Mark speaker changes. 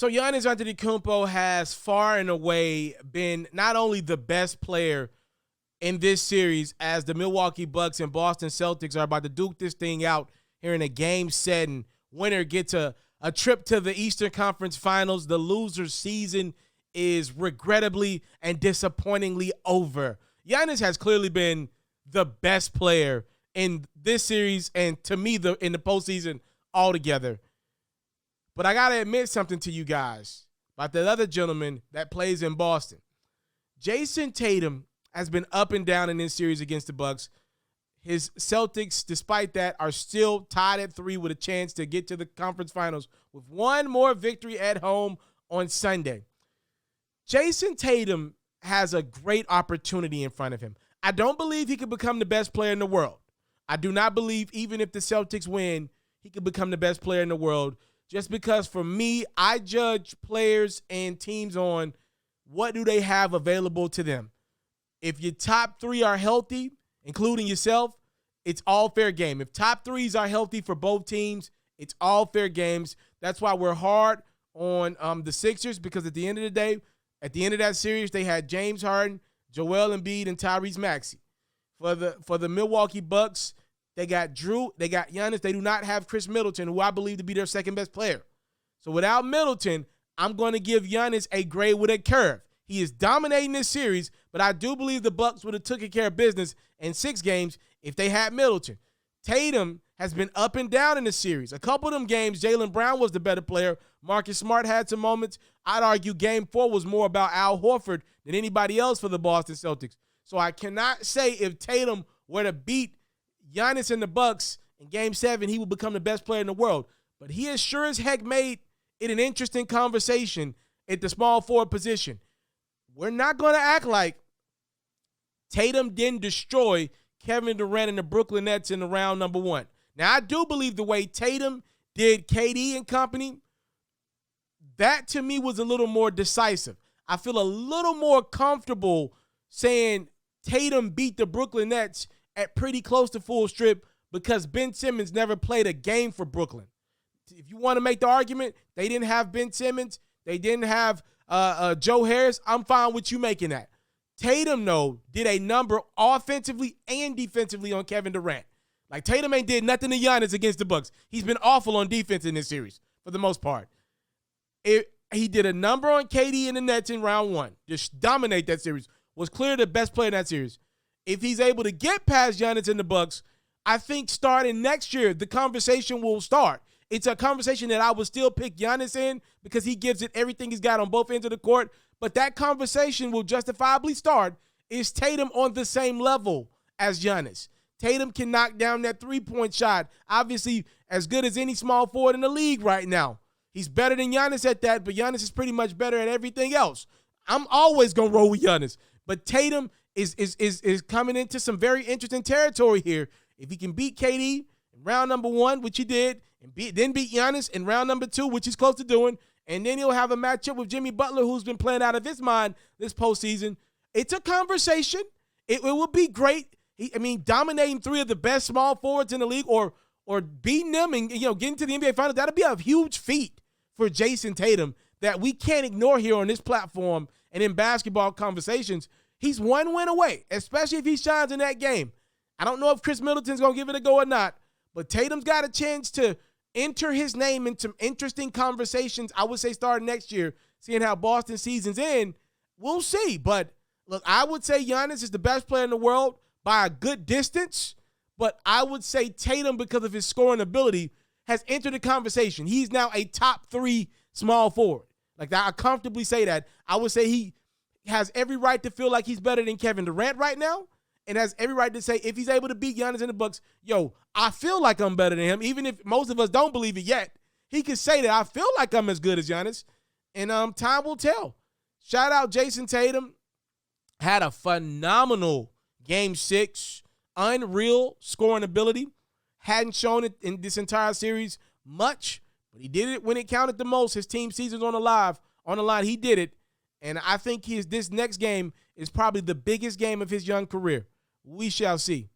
Speaker 1: So Giannis Antetokounmpo has far and away been not only the best player in this series as the Milwaukee Bucks and Boston Celtics are about to duke this thing out here in a game 7. Winner gets a trip to the Eastern Conference Finals. The loser's season is regrettably and disappointingly over. Giannis has clearly been the best player in this series and, to me, in the postseason altogether. But I got to admit something to you guys about that other gentleman that plays in Boston. Jayson Tatum has been up and down in this series against the Bucks. His Celtics, despite that, are still tied at 3 with a chance to get to the conference finals with one more victory at home on Sunday. Jayson Tatum has a great opportunity in front of him. I don't believe he could become the best player in the world. I do not believe even if the Celtics win, he could become the best player in the world. Just because for me, I judge players and teams on what do they have available to them. If your top 3 are healthy, including yourself, it's all fair game. If top 3s are healthy for both teams, it's all fair games. That's why we're hard on the Sixers, because at the end of the day, at the end of that series, they had James Harden, Joel Embiid, and Tyrese Maxey. For the Milwaukee Bucks, they got Drew, they got Giannis. They do not have Chris Middleton, who I believe to be their second best player. So without Middleton, I'm going to give Giannis a grade with a curve. He is dominating this series, but I do believe the Bucks would have taken care of business in 6 games if they had Middleton. Tatum has been up and down in the series. A couple of them games, Jaylen Brown was the better player. Marcus Smart had some moments. I'd argue Game 4 was more about Al Horford than anybody else for the Boston Celtics. So I cannot say if Tatum were to beat Giannis and the Bucks in Game 7, he would become the best player in the world. But he has sure as heck made it an interesting conversation at the small forward position. We're not going to act like Tatum didn't destroy Kevin Durant and the Brooklyn Nets in the round number 1. Now, I do believe the way Tatum did KD and company, that to me was a little more decisive. I feel a little more comfortable saying Tatum beat the Brooklyn Nets at pretty close to full strip because Ben Simmons never played a game for Brooklyn. If you want to make the argument, they didn't have Ben Simmons, they didn't have Joe Harris, I'm fine with you making that. Tatum, though, did a number offensively and defensively on Kevin Durant. Like, Tatum ain't did nothing to Giannis against the Bucks. He's been awful on defense in this series for the most part. He did a number on KD and the Nets in round 1. Just dominate that series. Was clearly the best player in that series. If he's able to get past Giannis and the Bucks, I think starting next year, the conversation will start. It's a conversation that I would still pick Giannis in because he gives it everything he's got on both ends of the court. But that conversation will justifiably start. Is Tatum on the same level as Giannis? Tatum can knock down that three-point shot. Obviously, as good as any small forward in the league right now. He's better than Giannis at that, but Giannis is pretty much better at everything else. I'm always going to roll with Giannis. But Tatum is coming into some very interesting territory here. If he can beat KD in round number 1, which he did, and then beat Giannis in round number 2, which he's close to doing, and then he'll have a matchup with Jimmy Butler, who's been playing out of his mind this postseason. It's a conversation. It will be great. Dominating 3 of the best small forwards in the league, or beating them and getting to the NBA Finals, that'll be a huge feat for Jayson Tatum that we can't ignore here on this platform and in basketball conversations. He's 1 win away, especially if he shines in that game. I don't know if Chris Middleton's going to give it a go or not, but Tatum's got a chance to enter his name into interesting conversations, I would say starting next year, seeing how Boston season's in. We'll see. But, look, I would say Giannis is the best player in the world by a good distance, but I would say Tatum, because of his scoring ability, has entered the conversation. He's now a top 3 small forward. Like, I comfortably say that. I would say he has every right to feel like he's better than Kevin Durant right now, and has every right to say if he's able to beat Giannis in the Bucks, I feel like I'm better than him. Even if most of us don't believe it yet, he can say that I feel like I'm as good as Giannis, and time will tell. Shout out Jayson Tatum. Had a phenomenal Game 6, unreal scoring ability. Hadn't shown it in this entire series much, but he did it when it counted the most. His team season's on the line. He did it, and I think this next game is probably the biggest game of his young career. We shall see.